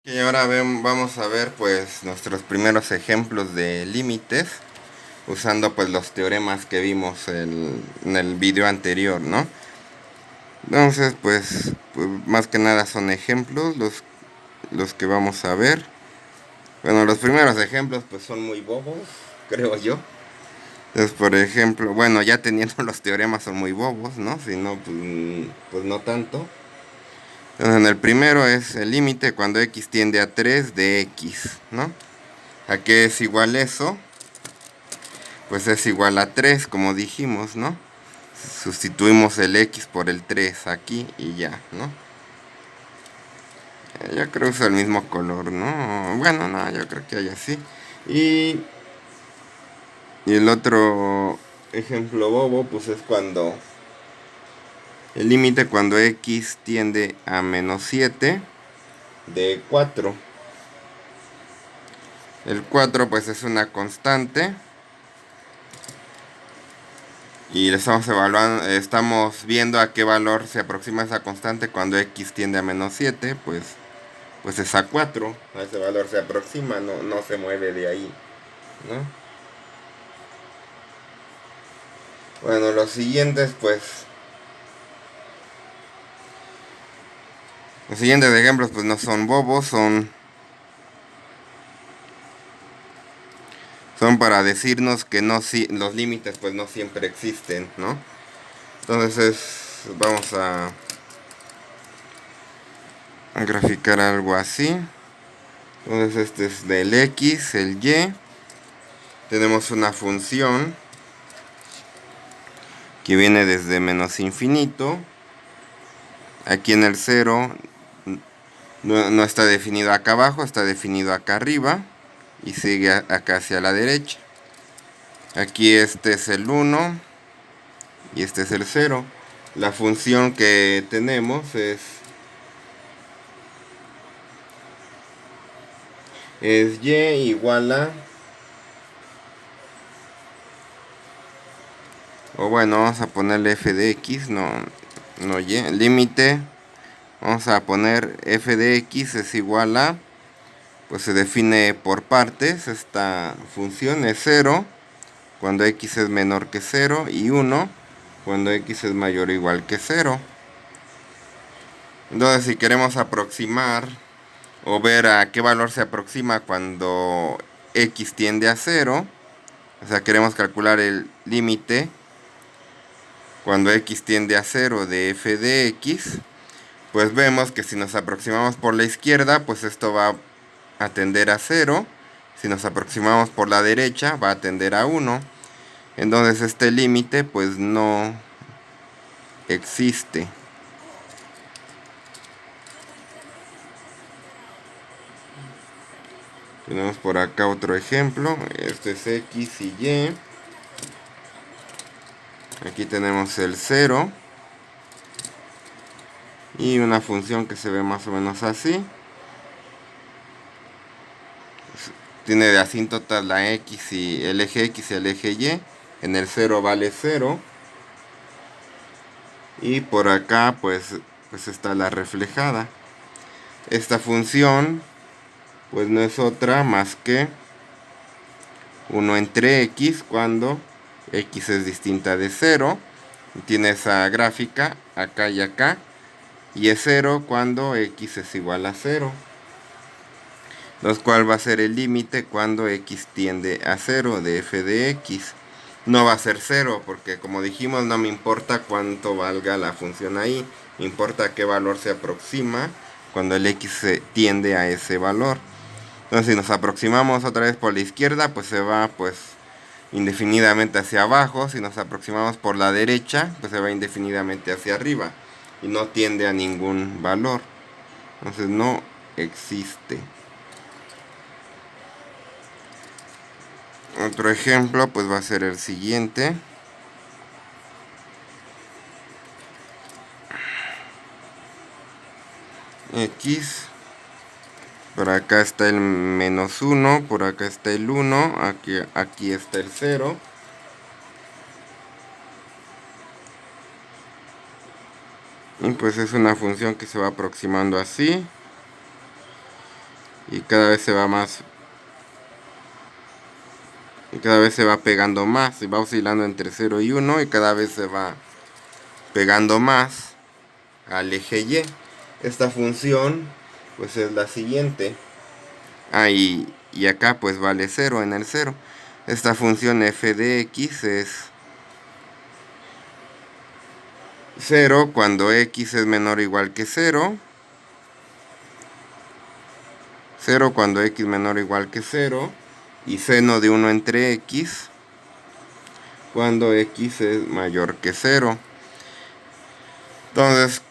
Y ahora vamos a ver pues nuestros primeros ejemplos de límites usando pues los teoremas que vimos en el video anterior, ¿no? Entonces pues más que nada son ejemplos los que vamos a ver. Bueno, los primeros ejemplos pues son muy bobos, creo yo. Entonces, por ejemplo, bueno, ya teniendo los teoremas son muy bobos, ¿no? Si no, pues no tanto. Entonces, en el primero es el límite cuando x tiende a 3 de x, ¿no? ¿A qué es igual eso? Pues es igual a 3, como dijimos, ¿no? Sustituimos el x por el 3 aquí y ya, ¿no? Yo creo que uso el mismo color, ¿no? Bueno, no, yo creo que hay así. Y, y el otro ejemplo bobo, pues es cuando el límite cuando x tiende a menos 7 de 4. El 4 pues es una constante. Y le estamos evaluando, estamos viendo a qué valor se aproxima esa constante cuando x tiende a menos 7, pues es a 4. A ese valor se aproxima, no se mueve de ahí, ¿no? Bueno, los siguientes, los siguientes ejemplos pues no son bobos, son para decirnos que no, si, los límites pues no siempre existen, ¿no? Entonces vamos a graficar algo así. Entonces este es del x, el y. Tenemos una función que viene desde menos infinito. Aquí en el 0 no está definido acá abajo, está definido acá arriba. Y sigue acá hacia la derecha. Aquí este es el 1 y este es el 0. La función que tenemos es y igual a, o bueno, vamos a ponerle f de x, no y, límite, vamos a poner f de x es igual a, pues se define por partes, esta función es 0 cuando x es menor que 0 y 1 cuando x es mayor o igual que 0. Entonces si queremos aproximar o ver a qué valor se aproxima cuando x tiende a 0, o sea, queremos calcular el límite cuando x tiende a 0 de f de x, pues vemos que si nos aproximamos por la izquierda, pues esto va a tender a 0. Si nos aproximamos por la derecha, va a tender a 1. Entonces este límite pues no existe. Tenemos por acá otro ejemplo. Este es x y y. Aquí tenemos el 0. Y una función que se ve más o menos así. Tiene de asíntotas la x y el eje x y el eje y. En el 0 vale 0. Y por acá pues está la reflejada. Esta función pues no es otra más que 1 entre x cuando x es distinta de 0. Tiene esa gráfica acá y acá. Y es 0 cuando x es igual a 0. Entonces, ¿cuál va a ser el límite cuando x tiende a 0 de f de x? No va a ser 0 porque como dijimos no me importa cuánto valga la función ahí. Me importa qué valor se aproxima cuando el x tiende a ese valor. Entonces si nos aproximamos otra vez por la izquierda, pues se va pues indefinidamente hacia abajo. Si nos aproximamos por la derecha, pues se va indefinidamente hacia arriba. Y no tiende a ningún valor. Entonces no existe. Otro ejemplo pues va a ser el siguiente. X. Por acá está el menos 1. Por acá está el 1. Aquí está el 0. Y pues es una función que se va aproximando así. y cada vez se va más, y cada vez se va pegando más, y va oscilando entre 0 y 1 y cada vez se va pegando más al eje Y. Esta función pues es la siguiente. Y acá pues vale 0 en el 0. Esta función f de x es 0 cuando x es menor o igual que 0. 0 cuando x menor o igual que 0. Y seno de 1 entre x cuando x es mayor que 0. Entonces,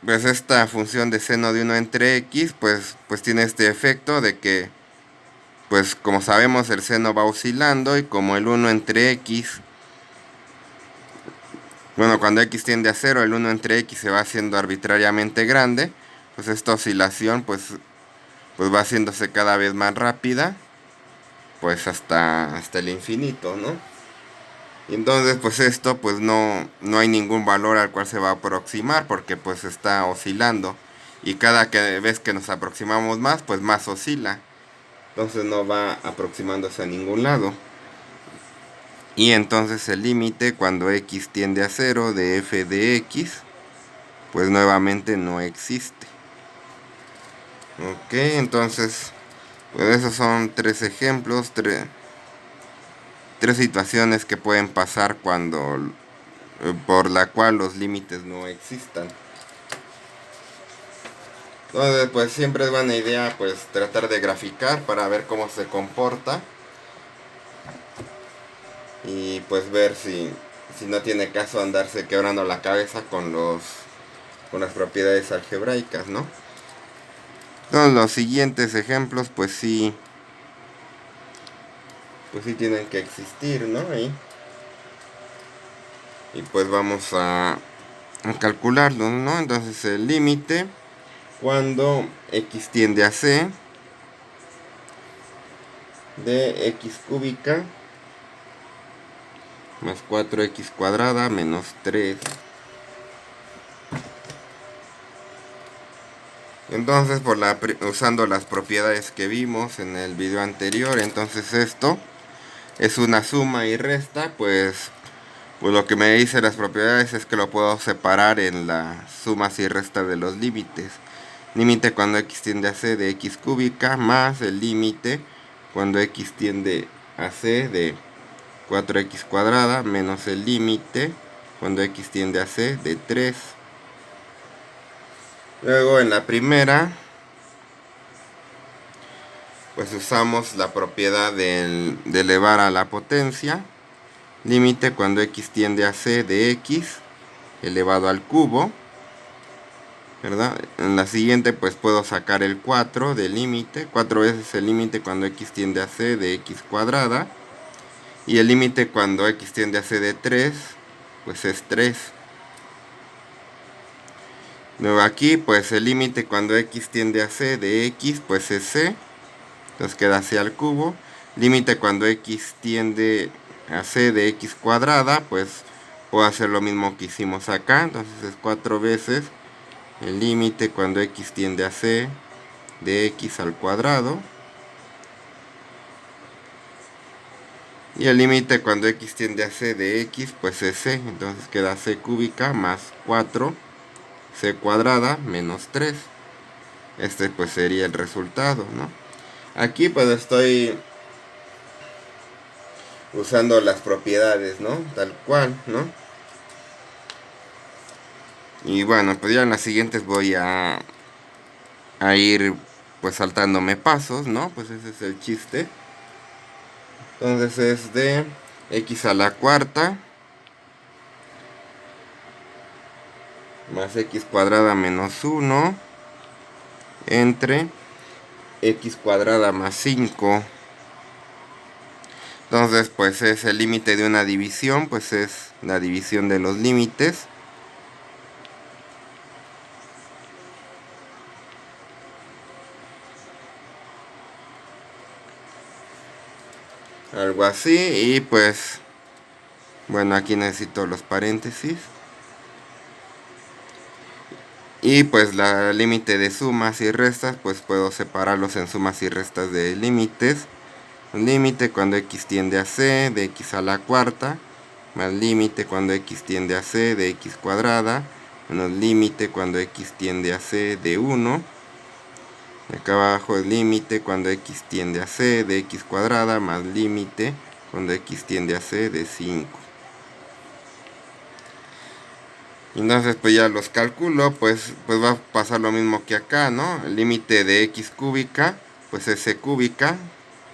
pues esta función de seno de 1 entre x, pues tiene este efecto de que, pues como sabemos, el seno va oscilando y como el 1 entre x, bueno, cuando x tiende a 0, el 1 entre x se va haciendo arbitrariamente grande, pues esta oscilación pues va haciéndose cada vez más rápida, pues hasta el infinito, ¿no? Y entonces pues esto pues no hay ningún valor al cual se va a aproximar porque pues está oscilando y cada vez que nos aproximamos más pues más oscila, entonces no va aproximándose a ningún lado. Y entonces el límite cuando x tiende a 0 de f de x pues nuevamente no existe. Ok, entonces pues esos son tres ejemplos, tres situaciones que pueden pasar cuando por la cual los límites no existan. Entonces pues siempre es buena idea pues tratar de graficar para ver cómo se comporta y pues ver si no tiene caso andarse quebrando la cabeza con las propiedades algebraicas, ¿no? Entonces los siguientes ejemplos pues sí tienen que existir, ¿no? Y pues vamos a calcularlo, ¿no? Entonces el límite cuando x tiende a c de x cúbica más 4x cuadrada menos 3. Entonces usando las propiedades que vimos en el video anterior, entonces esto es una suma y resta, pues lo que me dice las propiedades es que lo puedo separar en las sumas y restas de los límites. Límite cuando x tiende a c de x cúbica más el límite cuando x tiende a c de 4x cuadrada menos el límite cuando x tiende a c de 3. Luego en la primera pues usamos la propiedad de elevar a la potencia. Límite cuando x tiende a c de x elevado al cubo, ¿verdad? En la siguiente pues puedo sacar el 4 del límite, 4 veces el límite cuando x tiende a c de x cuadrada, y el límite cuando x tiende a c de 3 pues es 3. Luego aquí pues el límite cuando x tiende a c de x pues es c, entonces queda c al cubo. Límite cuando x tiende a c de x cuadrada, pues puedo hacer lo mismo que hicimos acá, entonces es 4 veces el límite cuando x tiende a c de x al cuadrado, y el límite cuando x tiende a c de x pues es c, entonces queda c cúbica más 4 c cuadrada menos 3. Este pues sería el resultado, ¿no? Aquí pues estoy usando las propiedades, ¿no? Tal cual, ¿no? Y bueno, pues ya en las siguientes voy a ir pues saltándome pasos, ¿no? Pues ese es el chiste. Entonces es de x a la cuarta más x cuadrada menos 1 entre x cuadrada más 5. Entonces pues es el límite de una división, pues es la división de los límites. Algo así, y pues bueno, aquí necesito los paréntesis. Y pues la límite de sumas y restas, pues puedo separarlos en sumas y restas de límites. Un límite cuando x tiende a c de x a la cuarta, más límite cuando x tiende a c de x cuadrada, menos límite cuando x tiende a c de 1. Y acá abajo el límite cuando x tiende a c de x cuadrada, más límite cuando x tiende a c de 5. Entonces pues ya los calculo, pues va a pasar lo mismo que acá, ¿no? El límite de x cúbica, pues es c cúbica.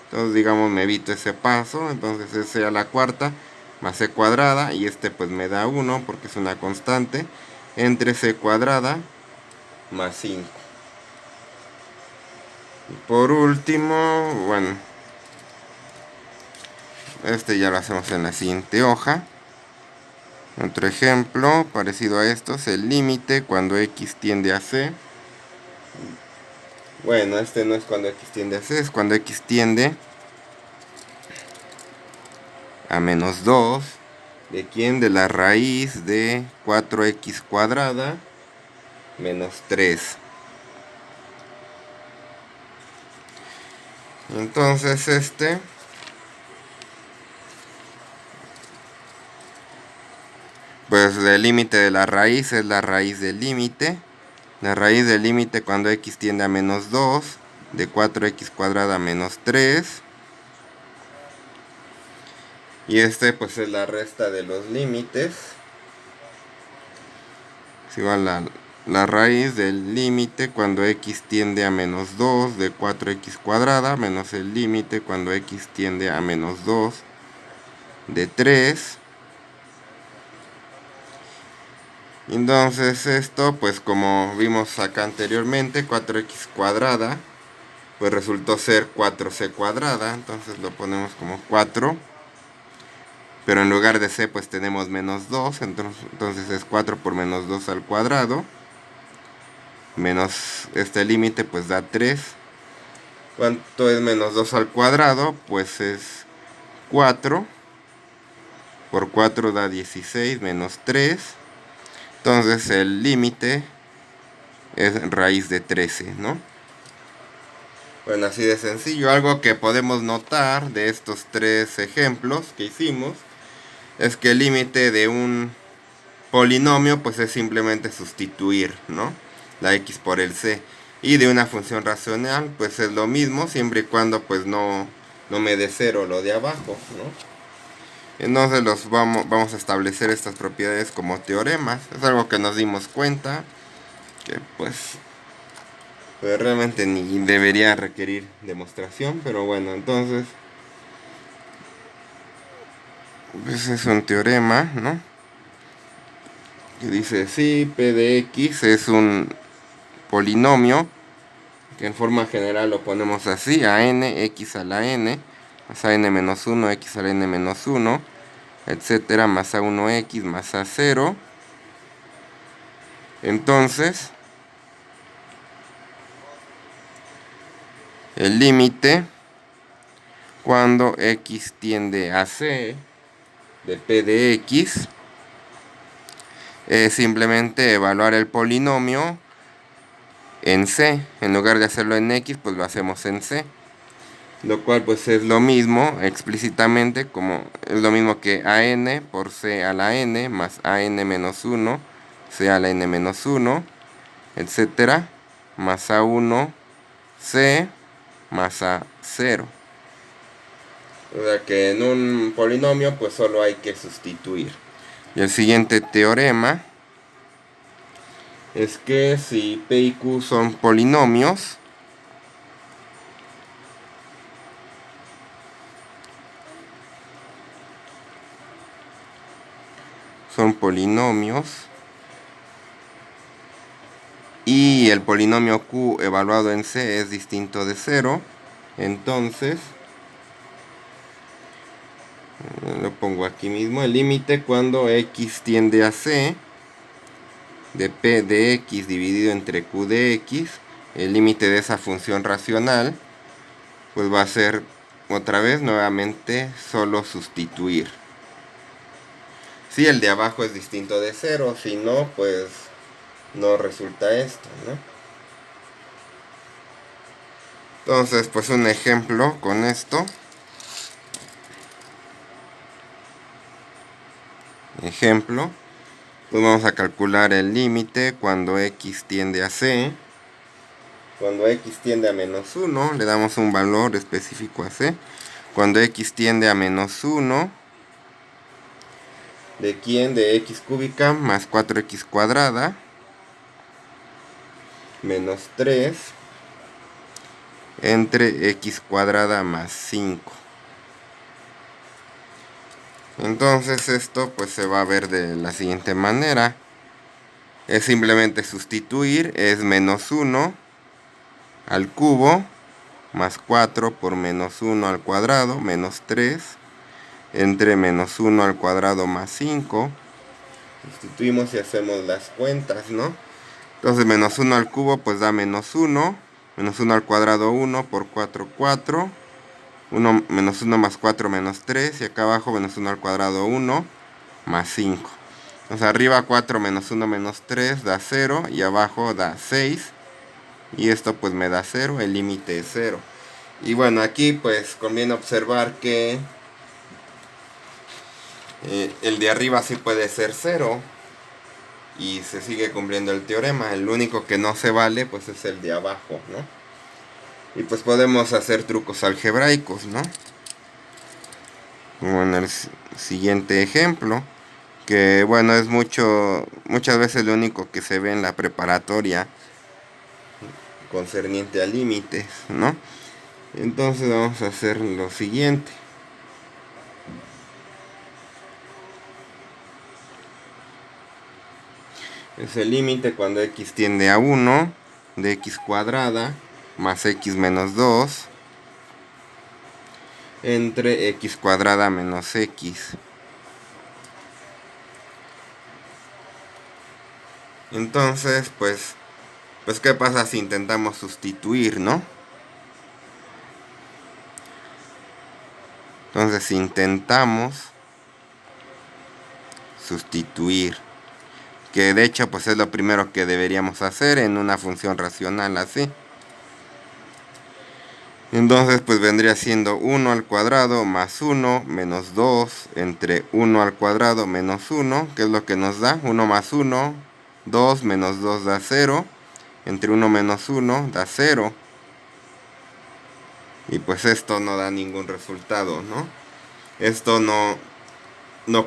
Entonces digamos me evito ese paso, entonces es c a la cuarta más c cuadrada, y este pues me da 1 porque es una constante, entre c cuadrada más 5. Y por último, bueno, este ya lo hacemos en la siguiente hoja. Otro ejemplo parecido a esto es el límite cuando x tiende a c. Bueno, este no es cuando x tiende a c, es cuando x tiende a menos 2. ¿De quién? De la raíz de 4x cuadrada menos 3. Entonces pues el límite de la raíz es la raíz del límite. La raíz del límite cuando x tiende a menos 2 de 4x cuadrada menos 3. Y pues es la resta de los límites. Es igual a la raíz del límite cuando x tiende a menos 2 de 4x cuadrada menos el límite cuando x tiende a menos 2 de 3. Entonces esto, pues como vimos acá anteriormente, 4x cuadrada, pues resultó ser 4c cuadrada. Entonces lo ponemos como 4. Pero en lugar de c pues tenemos menos 2. Entonces es 4 por menos 2 al cuadrado. Menos este límite pues da 3. ¿Cuánto es menos 2 al cuadrado? Pues es 4. Por 4 da 16 menos 3. Entonces el límite es raíz de 13, ¿no? Bueno, así de sencillo. Algo que podemos notar de estos tres ejemplos que hicimos es que el límite de un polinomio pues es simplemente sustituir, ¿no?, la x por el c. Y de una función racional pues es lo mismo, siempre y cuando pues no me dé cero lo de abajo, ¿no? Entonces vamos a establecer estas propiedades como teoremas. Es algo que nos dimos cuenta que pues realmente ni debería requerir demostración, pero bueno, entonces pues es un teorema, ¿no?, que dice si p de x es un polinomio, que en forma general lo ponemos así: a n, x a la n, más a n menos 1, x a la n menos 1, etcétera, más a 1x más a 0. Entonces el límite cuando x tiende a c de p de x es simplemente evaluar el polinomio en c. En lugar de hacerlo en x, pues lo hacemos en c, lo cual pues es lo mismo explícitamente, como es lo mismo que an por c a la n más an menos 1 c a la n menos 1, etcétera, más a 1 c más a 0. O sea que en un polinomio pues solo hay que sustituir. Y el siguiente teorema es que si p y q son polinomios, y el polinomio q evaluado en c es distinto de 0, entonces lo pongo aquí mismo: el límite cuando x tiende a c de p de x dividido entre q de x, el límite de esa función racional, pues va a ser otra vez nuevamente solo sustituir. Si el de abajo es distinto de 0, si no, pues no resulta esto, ¿no? Entonces, pues un ejemplo con esto. Ejemplo, pues vamos a calcular el límite cuando x tiende a c. Cuando x tiende a menos 1, le damos un valor específico a c. Cuando x tiende a menos 1, ¿de quién? De x cúbica más 4x cuadrada menos 3 entre x cuadrada más 5. Entonces esto pues se va a ver de la siguiente manera. Es simplemente sustituir, es menos 1 al cubo más 4 por menos 1 al cuadrado menos 3 entre menos 1 al cuadrado más 5. Sustituimos y hacemos las cuentas, ¿no? Entonces menos 1 al cubo pues da menos 1. Menos 1 al cuadrado 1 por 4, 4. 1, menos 1 más 4 menos 3. Y acá abajo menos 1 al cuadrado 1 más 5. Entonces arriba 4 menos 1 menos 3 da 0. Y abajo da 6. Y esto pues me da 0. El límite es 0. Y bueno, aquí pues conviene observar que el de arriba sí puede ser 0. Y se sigue cumpliendo el teorema. El único que no se vale pues es el de abajo, ¿no? Y pues podemos hacer trucos algebraicos, ¿no? Como en el siguiente ejemplo. Que bueno, es muchas veces lo único que se ve en la preparatoria concerniente a límites, ¿no? Entonces vamos a hacer lo siguiente. Es el límite cuando x tiende a 1 de x cuadrada más x menos 2 entre x cuadrada menos x. Entonces, pues ¿qué pasa si intentamos sustituir, no? Entonces, si intentamos sustituir, que de hecho pues es lo primero que deberíamos hacer en una función racional así. Entonces pues vendría siendo 1 al cuadrado más 1 menos 2 entre 1 al cuadrado menos 1, que es lo que nos da 1 más 1, 2 menos 2 da 0, entre 1 menos 1 da 0. Y pues esto no da ningún resultado, ¿no? Esto no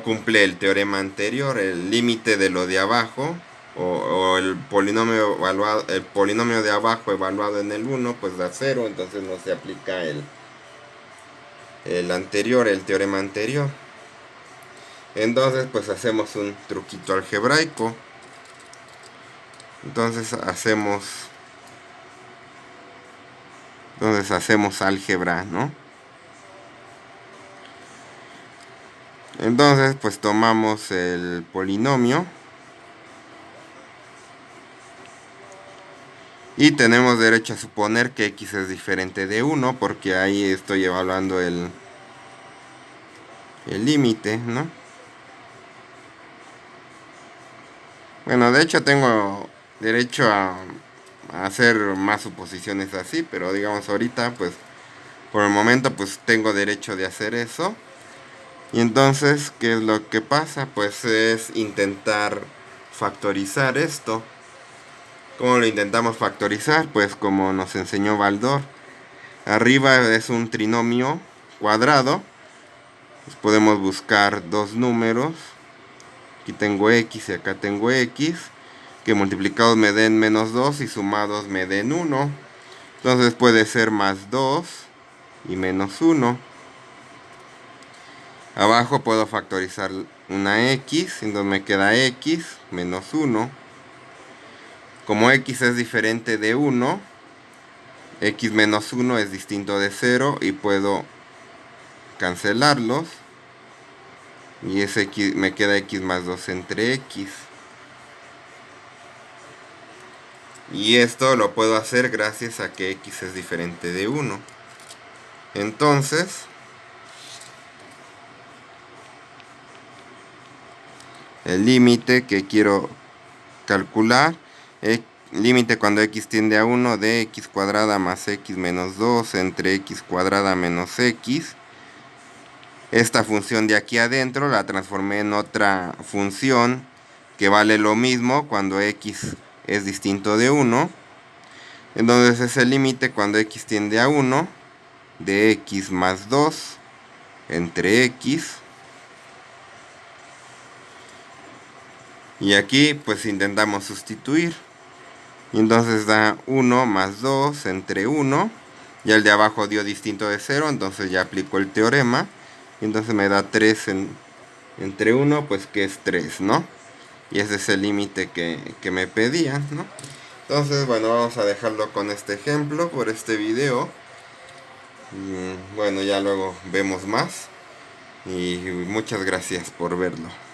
cumple el teorema anterior, el límite de lo de abajo o el polinomio de abajo evaluado en el 1 pues da 0, entonces no se aplica el anterior, el teorema anterior. Entonces pues hacemos un truquito algebraico. Entonces hacemos álgebra, ¿no? Entonces pues tomamos el polinomio y tenemos derecho a suponer que x es diferente de 1 porque ahí estoy evaluando el límite, ¿no? Bueno, de hecho tengo derecho a hacer más suposiciones así, pero digamos ahorita pues por el momento pues tengo derecho de hacer eso. Y entonces, ¿qué es lo que pasa? Pues es intentar factorizar esto. ¿Cómo lo intentamos factorizar? Pues como nos enseñó Baldor. Arriba es un trinomio cuadrado. Pues podemos buscar dos números. Aquí tengo x y acá tengo x. Que multiplicados me den menos 2 y sumados me den 1. Entonces puede ser más 2 y menos 1. Abajo puedo factorizar una x, entonces me queda x menos 1. Como x es diferente de 1, x menos 1 es distinto de 0 y puedo cancelarlos. Y ese x, me queda x más 2 entre x. Y esto lo puedo hacer gracias a que x es diferente de 1. Entonces, el límite que quiero calcular límite cuando x tiende a 1 de x cuadrada más x menos 2 entre x cuadrada menos x. Esta función de aquí adentro la transformé en otra función que vale lo mismo cuando x es distinto de 1. Entonces es el límite cuando x tiende a 1 de x más 2 entre x. Y aquí pues intentamos sustituir. Y entonces da 1 más 2 entre 1. Ya el de abajo dio distinto de 0, entonces ya aplico el teorema. Y entonces me da 3 entre 1, pues que es 3, ¿no? Y ese es el límite que me pedían, ¿no? Entonces, bueno, vamos a dejarlo con este ejemplo por este video. Y, bueno, ya luego vemos más. Y muchas gracias por verlo.